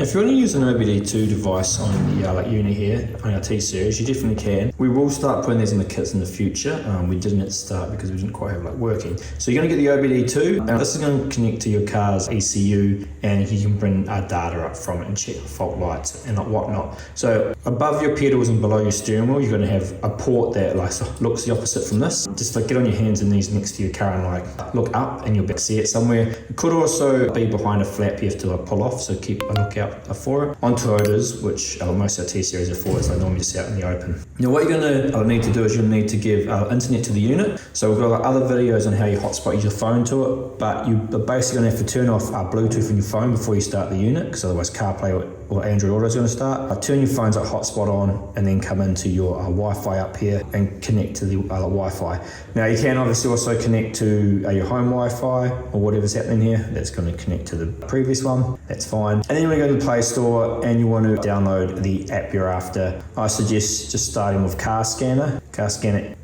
Now, if you want to use an OBD2 device on the unit here, on our T Series, you definitely can. We will start putting these in the kits in the future. We didn't at the start because we didn't quite have working. So you're going to get the OBD2. Now this is going to connect to your car's ECU, and you can bring data up from it and check fault lights and whatnot. So above your pedals and below your steering wheel, you're going to have a port that looks the opposite from this. Just get on your hands and knees next to your car and look up, and you'll see it somewhere. It could also be behind a flap you have to pull off, so keep a lookout for it. On Toyotas, which most of our T Series are for, it's normally just out in the open. Now what you're going to need to do is you'll need to give internet to the unit. So we've got other videos on how you hotspot your phone to it, but you're basically going to have to turn off Bluetooth on your phone before you start the unit, because otherwise CarPlay or Android Auto is going to start. Turn your phone's hotspot on and then come into your Wi-Fi up here and connect to the Wi-Fi. Now you can obviously also connect to your home Wi-Fi or whatever's happening here. That's going to connect to the previous one. That's fine. And then you want to go to the Play Store and you want to download the app you're after. I suggest just starting with Car Scanner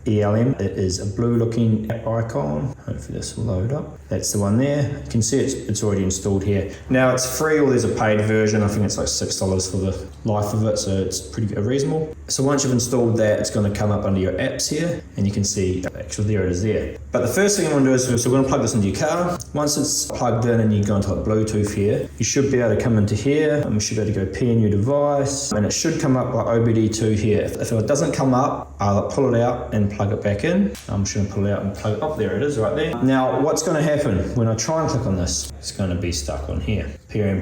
ELM. It is a blue looking app icon. Hopefully this will load up. That's the one there. You can see it's already installed here. Now it's free, or there's a paid version. I think it's $6 for the life of it, so it's pretty reasonable. So once you've installed that, it's going to come up under your apps here, and you can see actually there it is there. But the first thing I want to do is, so we're going to plug this into your car. Once it's plugged in and you go into Bluetooth here, you should be able to come into here, and we should be able to go pair new device, and it should come up like OBD2 here. If it doesn't come up, I'll pull it out and plug it back in. I'm just going to pull it out and plug it up. There it is right there. Now what's going to happen when I try and click on this? It's going to be stuck on here, pairing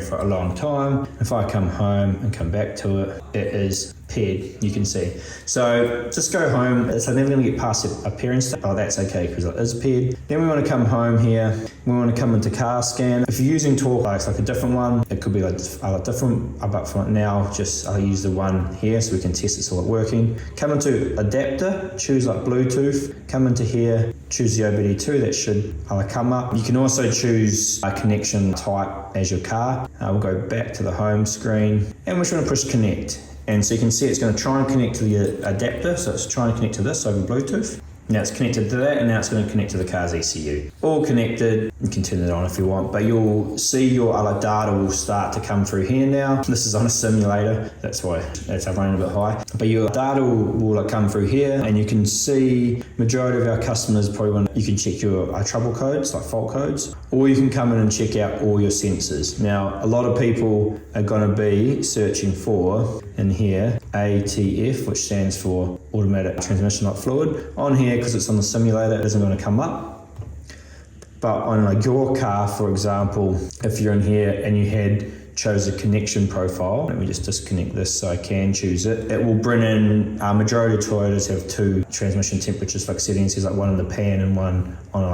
for a long time. If I come home and come back to it, it is paired, you can see. So just go home. It's never going to get past a pairing step. Oh, that's okay because it is paired. Then we want to come home here. We want to come into Car Scan. If you're using Torque, it's like a different one. It could be like different, but for now, just I'll use the one here so we can test it's all working. Come into Adapter, choose like Bluetooth. Come into here, choose the OBD2. That should come up. You can also choose a connection type as your car. We'll go back to the home screen, and we're just going to push connect. And so you can see it's going to try and connect to the adapter. So it's trying to connect to this over Bluetooth. Now it's connected to that, and now it's going to connect to the car's ECU. All connected. You can turn it on if you want, but you'll see your data will start to come through here now. This is on a simulator, that's why it's running a bit high. But your data will come through here, and you can see majority of our customers probably want. You can check your trouble codes, like fault codes, or you can come in and check out all your sensors. Now a lot of people are going to be searching for in here ATF, which stands for automatic transmission lock fluid. On here, because it's on the simulator, it isn't going to come up. But on your car, for example, if you're in here and you had chose a connection profile, let me just disconnect this so I can choose it. It will bring in, majority of Toyotas have two transmission temperatures settings. There's one in the pan and one on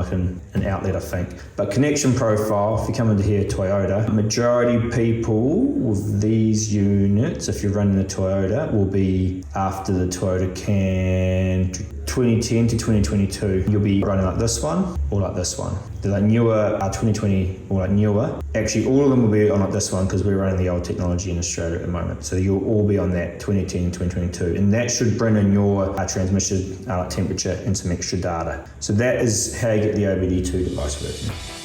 an outlet, I think. But connection profile, if you come into here, Toyota, majority people with these units, if you're running the Toyota, will be after the Toyota can 2010 to 2022. You'll be running like this one or like this one. They're newer, 2020 or newer. Actually, all of them will be on like this one because we're running the old technology in Australia at the moment. So you'll all be on that 2010 and 2022. And that should bring in your transmission temperature and some extra data. So that is how you get the OBD2 device working.